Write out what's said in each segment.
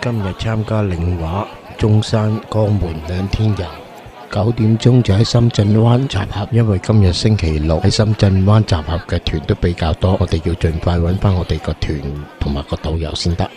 今日參加領畫中山江門兩天遊，9點鐘就喺深圳灣集合。因為今日星期六喺深圳灣集合嘅團都比較多，我哋要盡快揾翻我哋個團同埋個導遊先得。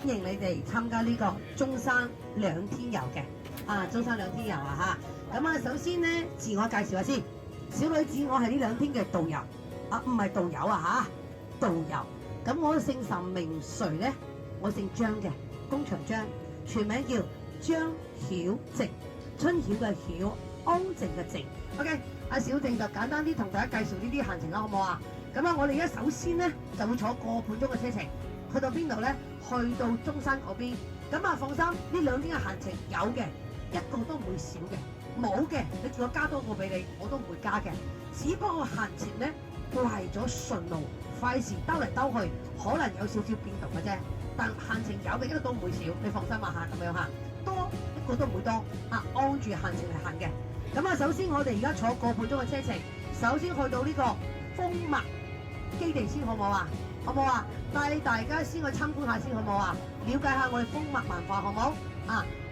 歡迎你哋參加呢個中山兩天遊嘅，中山兩天遊啊嚇。咁啊，首先呢，自我介紹下先。小女子，我係呢兩天嘅導遊，唔係導遊啊嚇，導遊。咁我姓甚名誰呢？我姓張嘅，弓長張，全名叫張曉靜，春曉嘅曉，安靜嘅靜。OK， 阿小靜就簡單啲同大家介紹呢啲行程啦，好唔好啊？咁啊，我哋而家首先呢，就會坐個半鐘嘅車程。去到邊度呢？去到中山嗰邊。咁啊，放心，呢兩天嘅行程有嘅，一個都唔會少嘅。冇嘅，你叫我加多個俾你，我都唔會加嘅。只不過行程呢，為咗順路，費事兜嚟兜去，可能有少少變動嘅啫。但行程有嘅，一個都唔會少，你放心啊嚇，咁樣嚇。多一個都唔會多，按住行程嚟行嘅。咁啊，首先我哋而家坐個半鐘嘅車程，首先去到呢個蜂蜜基地先，好唔好啊？好唔好啊？帶大家先去參觀下先，好唔好啊？了解下我哋蜂蜜文化，好唔好？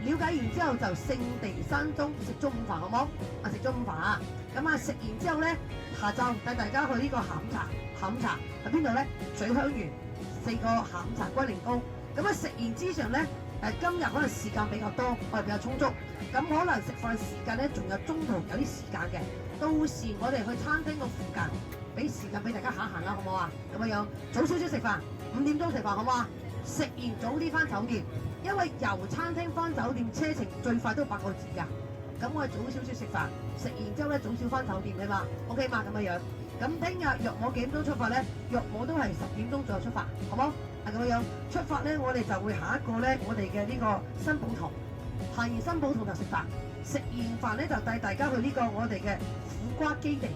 了解完之後就聖地山中食中午飯，好唔好？食中午飯啊！咁啊，食完之後咧，下晝帶大家去呢個下午茶。下午茶喺邊度咧？水香園4個下午茶龜苓膏。咁啊，食完之上咧，今日可能時間比較多，我哋比較充足。咁可能食飯時間咧，仲有中途有啲時間嘅。到時我哋去餐廳個附近。俾時間俾大家行一行啦，好唔好啊？咁樣早少少食飯，5點鐘食飯，好唔好啊？食完早啲翻酒店，因為由餐廳翻酒店車程最快都8個字㗎。咁我哋早少少食飯，食完之後咧早少翻酒店，你嘛 OK 嘛？咁樣。咁聽日約我幾點鐘出發咧？約我都係10點鐘左右出發，好冇？係咁樣。出發咧，我哋就會下一個咧，我哋嘅呢個新寶堂，行完新寶堂就食飯，食完飯咧就帶大家去呢個我哋嘅苦瓜基地。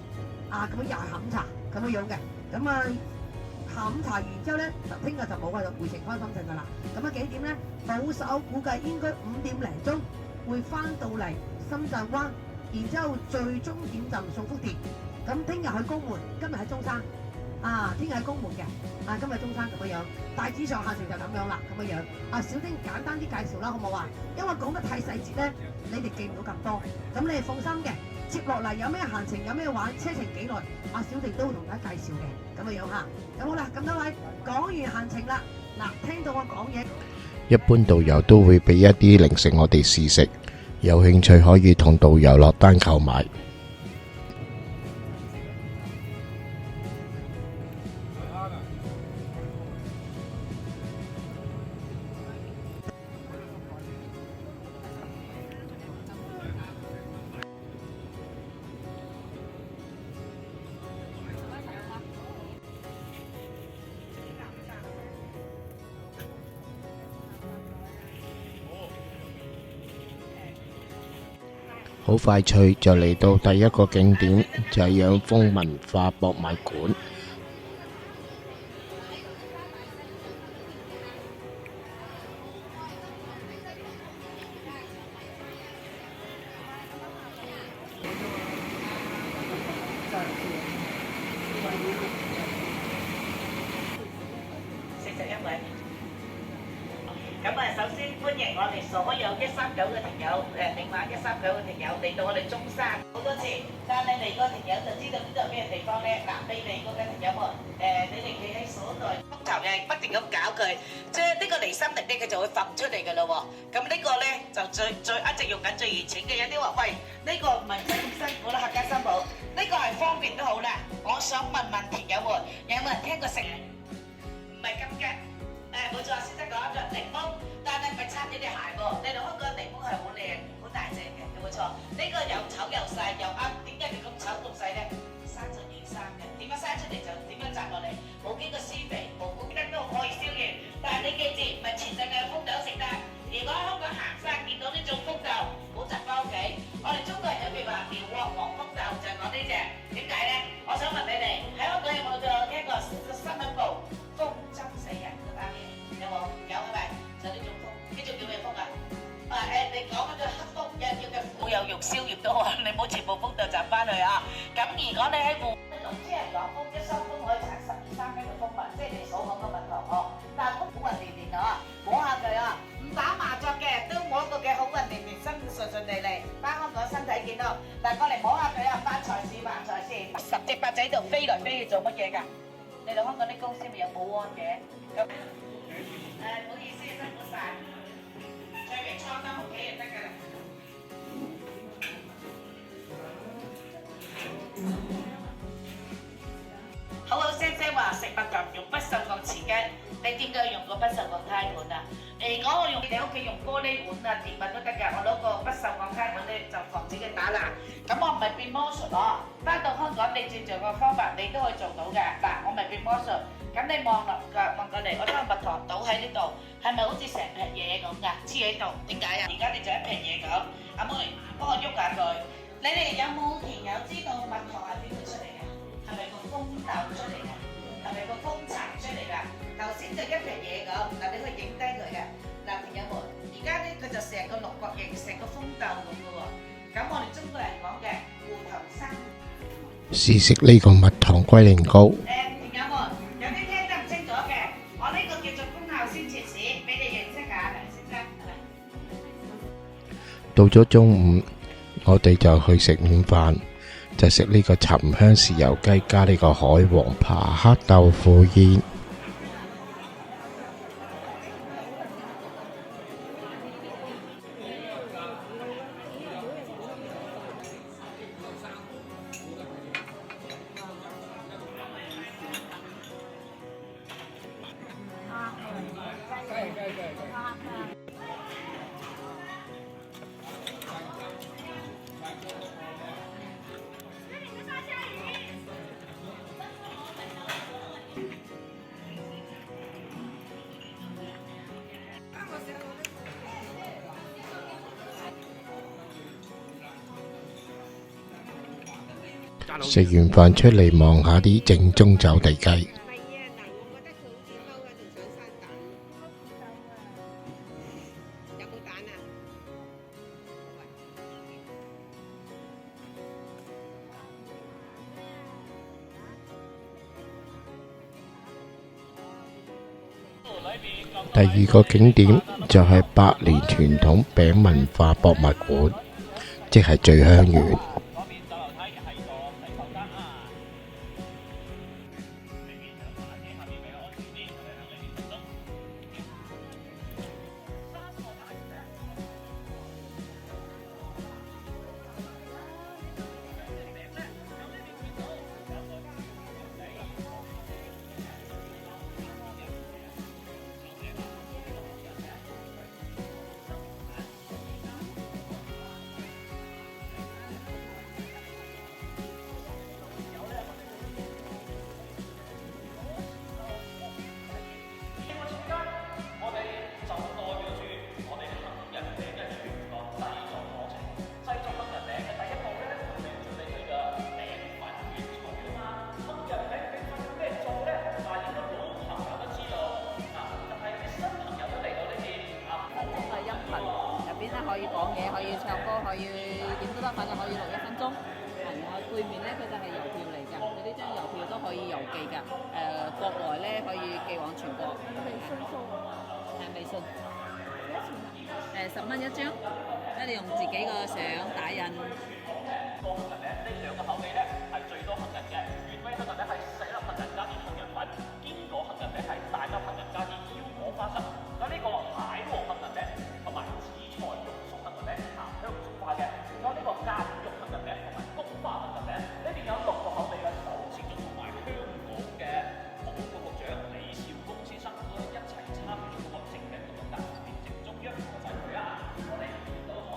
咁樣又係下午茶咁樣嘅，咁啊下午茶完之後咧，就聽日就冇話就回程翻深圳噶啦。咁啊幾點咧？保守估計應該5點零鐘會翻到嚟深圳灣，然之後最終點站送福田。咁聽日去公門，今日喺中山，聽日喺公門嘅，今日中山咁樣。大致上行程就咁樣啦，咁樣。小丁簡單啲介紹啦，好唔好啊？因為講得太細節咧，你哋記唔到咁多，咁你哋放心嘅。接落嚟有咩行程，有咩玩，車程幾耐，小弟都會同大家介紹嘅，咁嘅樣嚇。咁好啦，咁多位講完行程啦，聽到我講嘢，一般導遊都會俾一啲零食我哋試食，有興趣可以同導遊落單購買。好快脆就嚟到第一個景點，就係養蜂文化博物館。41位。咁首先歡迎我哋所有139嘅停友，領畫139嘅停友嚟到我哋中山好多次，但你嚟個停友就知道呢度係咩地方咧。你嚟過嘅停友們，你哋企喺所在風頭嘅，不斷咁搞佢，即係呢個離心力咧，佢就會浮出嚟㗎咯喎。咁呢個咧就最一直用緊最原始嘅。有啲話喂，呢個唔係真係咁辛苦啦，客家新抱，呢個係方便都好啦。我想問問停友們，有冇人聽過食唔係金桔？冇錯，先生講咗檸檬，但係唔係擦你哋鞋喎。你哋香港檸檬係好靚、好大隻嘅，有冇錯？呢個又醜又細又啱，點解佢咁醜咁細咧？生咗件生嘅，點樣生出嚟就點樣摘落嚟，冇經過施肥，無谷得都可以燒完。但係你記住，唔係全世界嘅蜂豆食得。如果喺香港行山見到呢種蜂豆，唔好摘翻屋企。我哋中國人有句話叫鑊黃蜂豆，就係講呢隻。點解咧？我想問你哋喺香港有冇聽過新聞部蜂針死人嗰單嘢？有冇？有係咪？就呢種蜂，呢種叫咩蜂啊？肉燒熱都好，你唔好全部風度集翻去啊！咁如果你喺戶，農村人講風一收風可以產12、13斤嘅蜂蜜，即係你所講嘅蜜糖哦。但係風好運連連啊，摸下佢啊！唔打麻雀嘅都摸到嘅好運連連，順利利，翻香港身體健康。嗱，過嚟摸下佢啊，發財事發財事，10隻八仔度飛來飛去做乜嘢㗎？你哋香港啲公司咪有保安嘅？咁唔好意思，辛苦晒，隨便坐翻屋企就得㗎啦。好好聲聲話食蜜糖用不鏽鋼匙羹，你點解用個不鏽鋼胎盤啊？如果我用你屋企用玻璃碗啊、甜品都得㗎，我攞個不鏽鋼胎盤咧就防止佢打爛。咁我唔係變魔術咯，翻到香港你照著個方法你都可以做到嘅。嗱，我咪變魔術，咁你望過嚟，我將個蜜糖倒喺呢度，係咪好似成劈嘢咁㗎？黐喺度，點解啊？而家你就一劈嘢咁，阿妹幫我喐下佢。你哋有冇田友知道蜜糖係點樣出嚟嘅？係咪個蜂豆出嚟嘅？係咪個蜂巢出嚟㗎？頭先就一撇嘢咁，嗱你可以影低佢嘅。嗱，朋友們，而家咧佢就成個六角形，成個蜂豆咁嘅喎。咁我哋中國人講嘅芋頭生。試食呢個蜜糖龜苓膏。朋友們，有啲聽得唔清楚嘅，我呢個叫做功效先切士，俾你認識下梁先生。到咗中午，我哋就去食午飯，就食呢個沉香豉油雞加呢個海皇扒黑豆腐煙。食完飯出嚟望下啲正宗走地雞。第二個景點就係百年傳統餅文化博物館，即係聚香園。可以講嘢，可以唱歌，可以點都得，反正可以錄1分鐘。然後背面咧，佢就係郵票嚟㗎，佢呢張郵票都可以郵寄㗎。國內咧可以寄往全國。微信掃微信。幾多錢啊？10蚊一張，你用自己個相打印。個杏仁咧，呢兩個口味咧係最多杏仁嘅。原味杏仁咧係細粒杏仁加啲杏仁粉，堅果杏仁咧係大粒杏仁加啲腰果花生。咁呢個蟹黃杏仁咧同埋紫菜肉鬆杏仁咧鹹香鬆化嘅。仲有呢個咖喱肉杏仁咧同埋菊花杏仁咧，呢邊有6個口味嘅首席同埋香港嘅保育局長李少恭先生都一齊參與咗個正名活動㗎，連正中央就係佢啊！我哋見到我。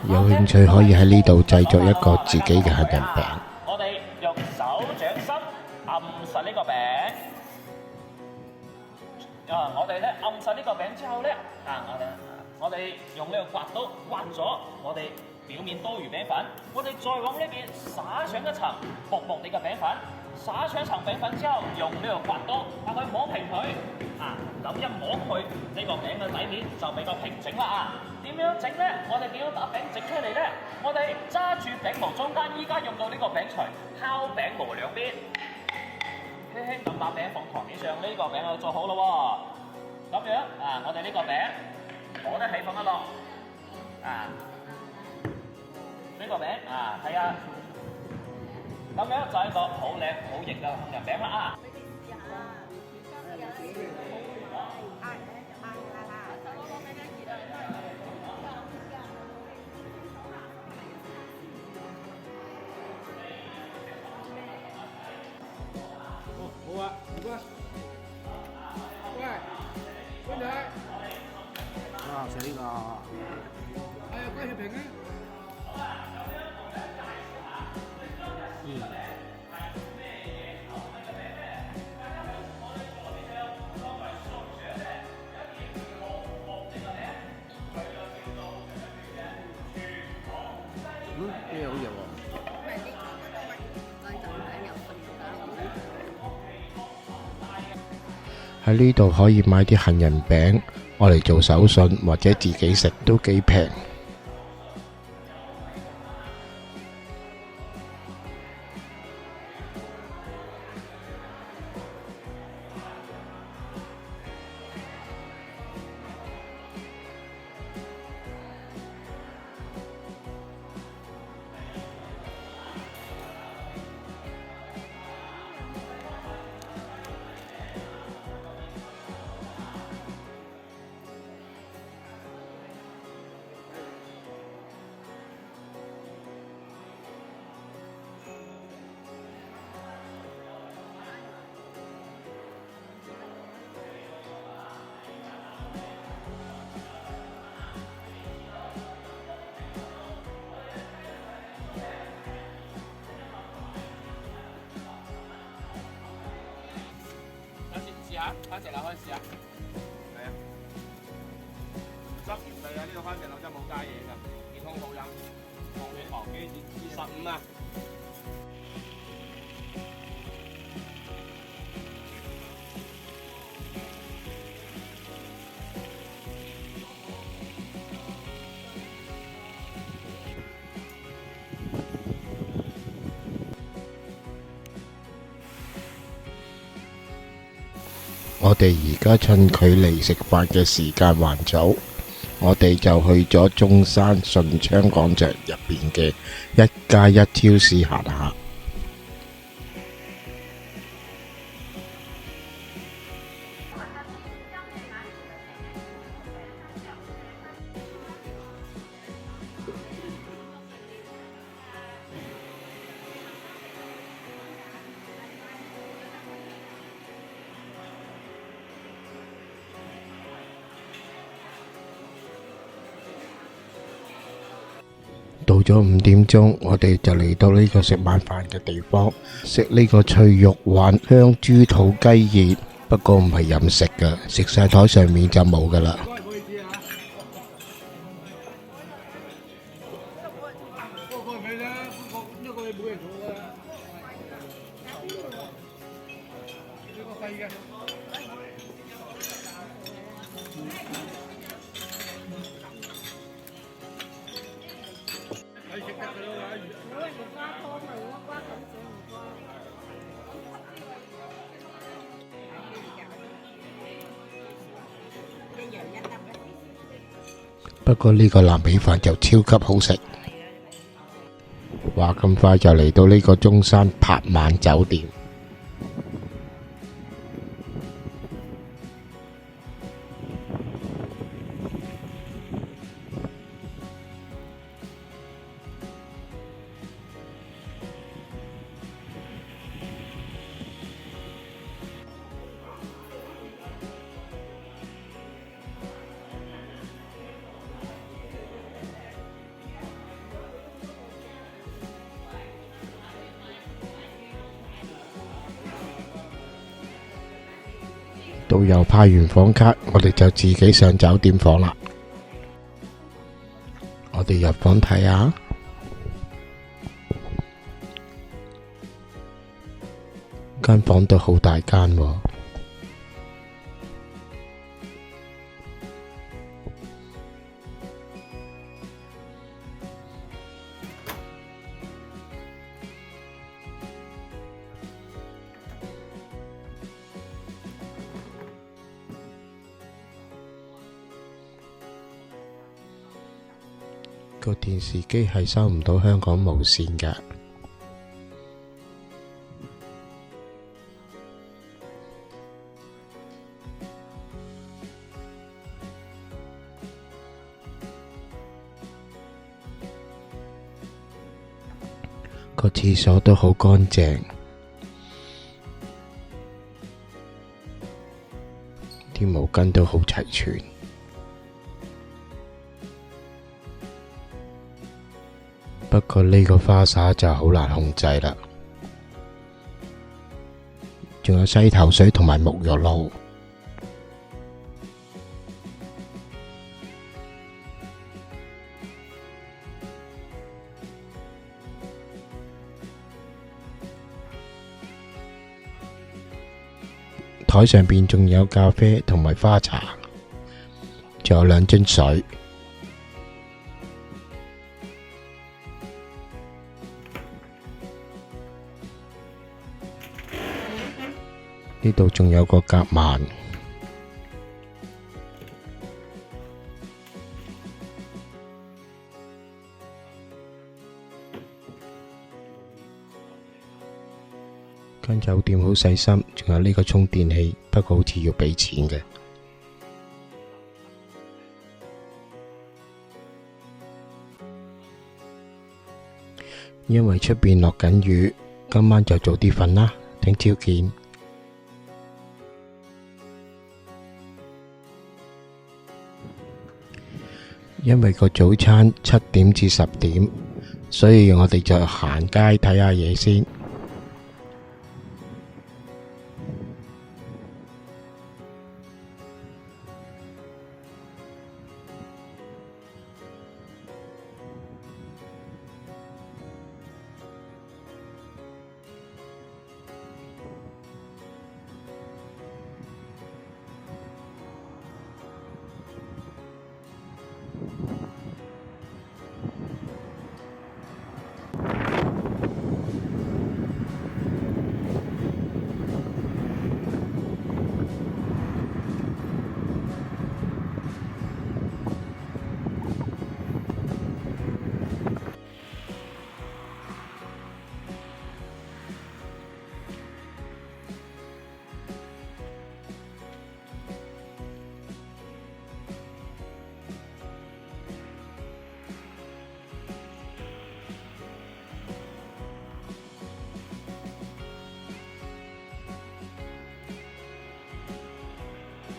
有興趣可以喺呢度製作一個自己嘅杏仁餅。我哋用手掌心按實呢個餅。我哋咧按實呢個餅之後咧，我哋用呢個刮刀刮咗我哋表面多餘餅粉，我哋再往呢邊撒上一層薄薄地嘅餅粉，撒上一層餅粉之後，用呢個刮刀把佢摸平佢，咁一摸佢呢個餅嘅底面就比較平整啦。點樣整咧？我哋點樣打餅整出嚟咧？我哋揸住餅模中間，依家用到呢個餅錘敲餅模兩邊，輕輕咁把餅放台面上，呢個餅就做好咯喎。咁樣我哋呢個餅攞得起放得落，呢個餅係咁樣就係一個好靚好型嘅杏仁餅啦。好啊，唔該。喂，君仔。死啦！哎呀，關血平啊！呢嘢好型喎！喺呢度可以買啲杏仁餅，我嚟做手信或者自己食都幾平。番石榴可以試下，係啊，汁原味啊！呢個番石榴真冇加嘢㗎，健康好飲，降血糖機至15啊！我哋而家趁距離食飯嘅時間還早，我哋就去咗中山順昌廣場入邊嘅1+1超市行下。到咗5點鐘，我哋就嚟到呢個食晚飯嘅地方，食呢個脆肉鯇香豬肚雞翼，不過唔係任食㗎，食晒台上面就冇㗎啦。不過呢個南比飯就超級好食，話咁快就嚟到呢個中山柏萬酒店。導遊派完房卡，我哋就自己上酒店房啦。我哋入房睇下，間房都好大間喎。個電視機係收唔到香港無線㗎。個廁所都好乾淨，啲毛巾都好齊全。不過呢個花灑就好難控制啦，仲有洗頭水同埋沐浴露。台上邊仲有咖啡同埋花茶，仲有2樽水。呢度仲有個夾萬，間酒店好細心，仲有呢個充電器，不過好似要俾錢嘅。因為出邊落緊雨，今晚就早啲瞓啦，聽朝見。因為個早餐7點至10點，所以我哋就行街睇下嘢先。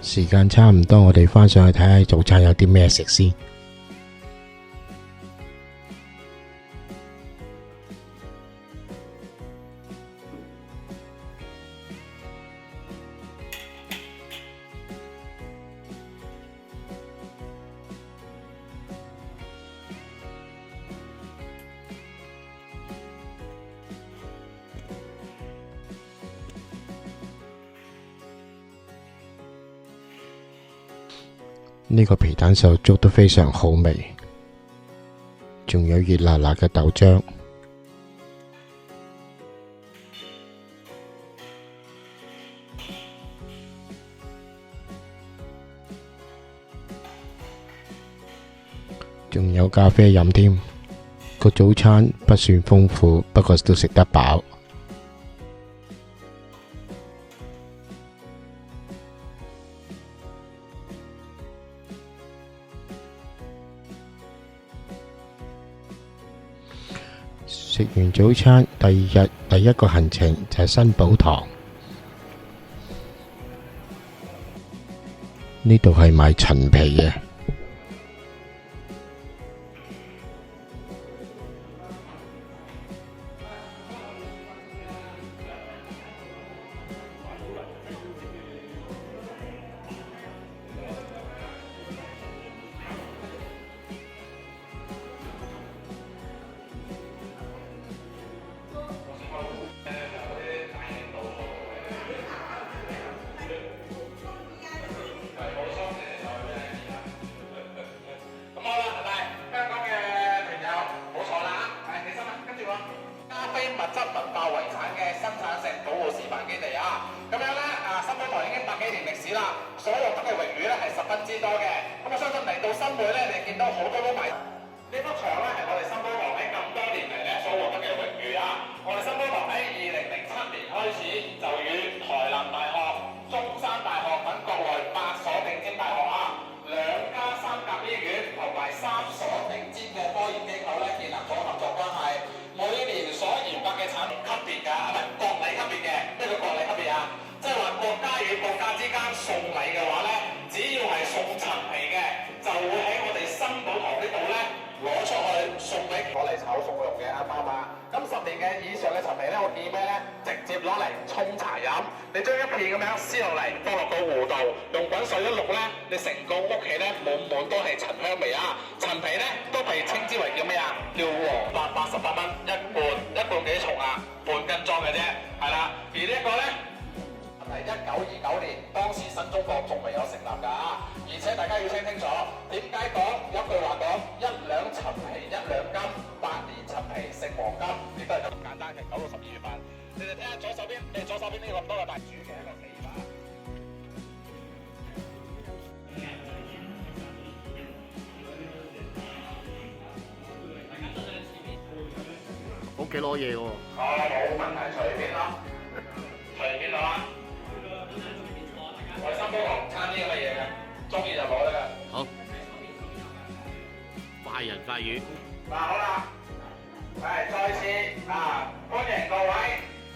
時間差唔多，我哋返上去睇下早餐有啲咩食先。呢個皮蛋瘦粥都非常好味，仲有熱辣辣嘅豆漿。仲有咖啡飲添。個早餐不算豐富，不過都食得飽。食完早餐，第二日第一個行程就係新寶堂。呢度係賣陳皮嘅。所獲得嘅榮譽咧係十分之多嘅。咁我相信嚟到新會咧，你見到好多都買呢幅牆咧係我哋新寶堂喺咁多年嚟咧所獲得嘅榮譽啊！我哋新寶堂喺2007年開始就與台南大學、中山大學等國內8所頂尖大學2家3甲醫院同埋3所頂尖嘅科研機構咧建立咗合作關係。每年所研發嘅產品級別㗎，唔係國禮級別嘅，咩叫國禮級別啊？即係話國家與國家之間送禮嘅話咧，只要係送陳皮嘅，就會喺我哋新寶堂呢度咧攞出去送俾攞嚟炒餸用嘅啱唔啱啊？咁10年嘅以上嘅陳皮咧，我建議咩咧？直接攞嚟沖茶飲。你將一片咁樣撕落嚟，放落個壺度，用滾水一渌咧，你成個屋企咧滿滿都係陳香味啊！陳皮咧都被稱之為叫咩啊？叫黃88蚊一罐，一罐幾重啊？半斤裝嘅啫，係啦。而呢一個咧係1929年，當時新中國仲未有成立㗎，而且大家要聽清楚，點解講有句話講1兩陳皮1兩金，8年陳皮勝黃金，亦都係咁簡單嘅9到12月份。你哋睇下左手邊，左手邊呢個咁多嘅大煮嘅一個企劃。屋企攞嘢喎。冇問題，隨便攞，隨便攞啊！我哋新寶堂餐啲咁嘅嘢嘅，中意就攞得㗎。好，快人快語。好啦，再次歡迎各位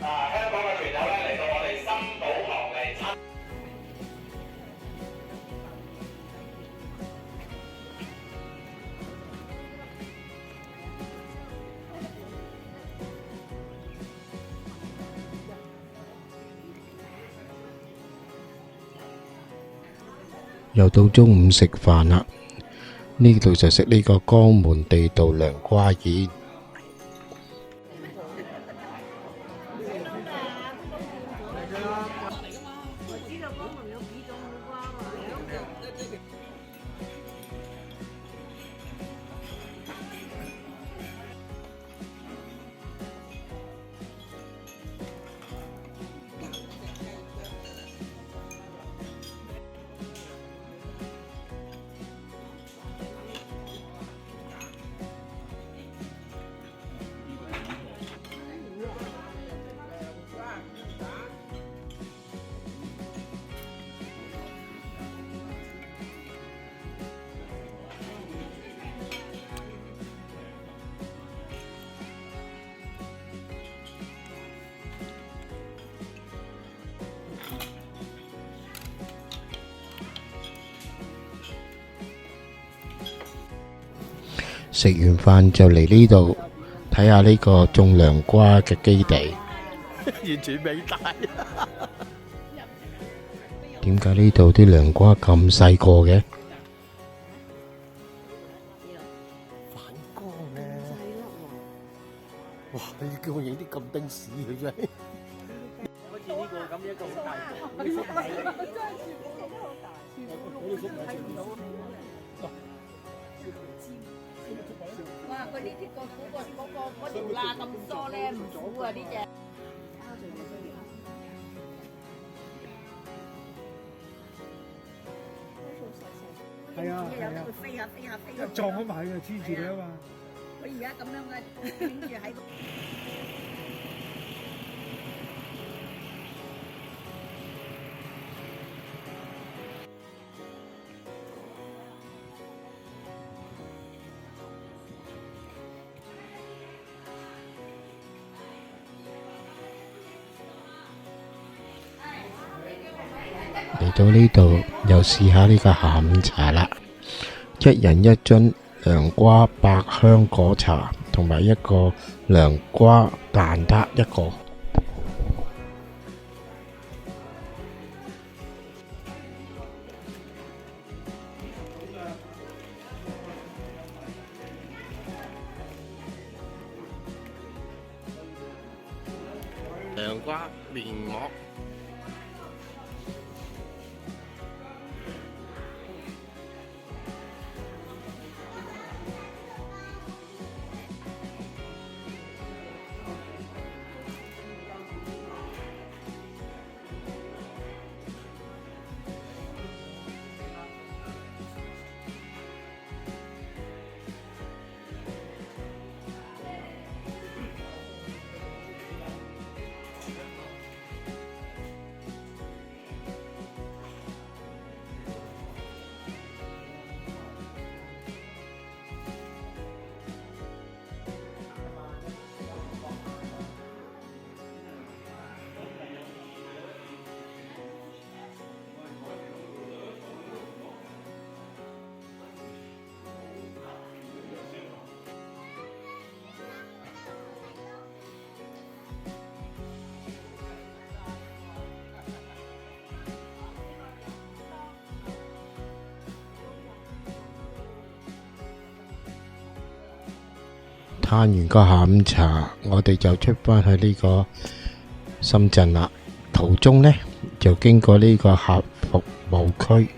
香港嘅團友咧嚟到我哋新寶堂嚟參。又到中午食飯啦，呢度就食呢個江門地道涼瓜燕。食完飯就嚟呢度睇下呢個種涼瓜嘅基地。完全未大。點解呢度啲涼瓜咁細個嘅？反光啊！哇！你叫我影啲咁丁屎嘅真係。好似呢個咁一個好大嘅，你縮埋嚟。睇唔到。哇！佢呢啲嗰條罅咁疏咧，唔苦啊呢隻。係啊，係啊，飛下飛下飛下，撞咗埋嘅，黐住你啊嘛！佢而家咁樣嘅，頂住喺。嚟到呢度又試下呢個下午茶啦，一人一樽涼瓜百香果茶，同埋一個涼瓜蛋撻一個。涼瓜面膜。攤完個下午茶，我哋就出返去呢個深圳啦。途中呢，就經過呢個客服務區，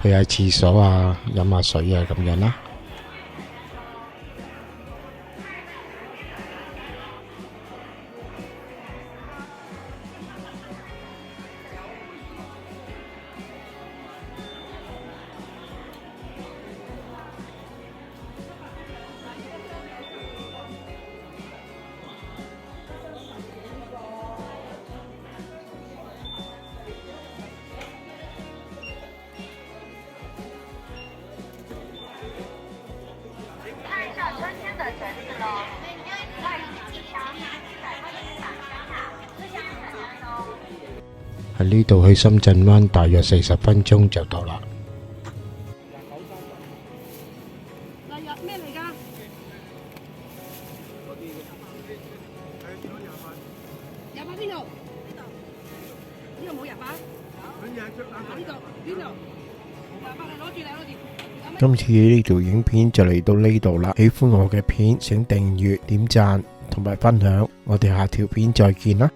去下廁所啊，飲下水啊咁樣啦。喺呢度去深圳灣大約40分鐘就到啦。咩嚟㗎？廿八邊度？呢度冇廿八。呢度？廿八你攞住。今次呢條影片就嚟到呢度啦，喜歡我嘅片請訂閱、點讚同埋分享，我哋下條片再見啦。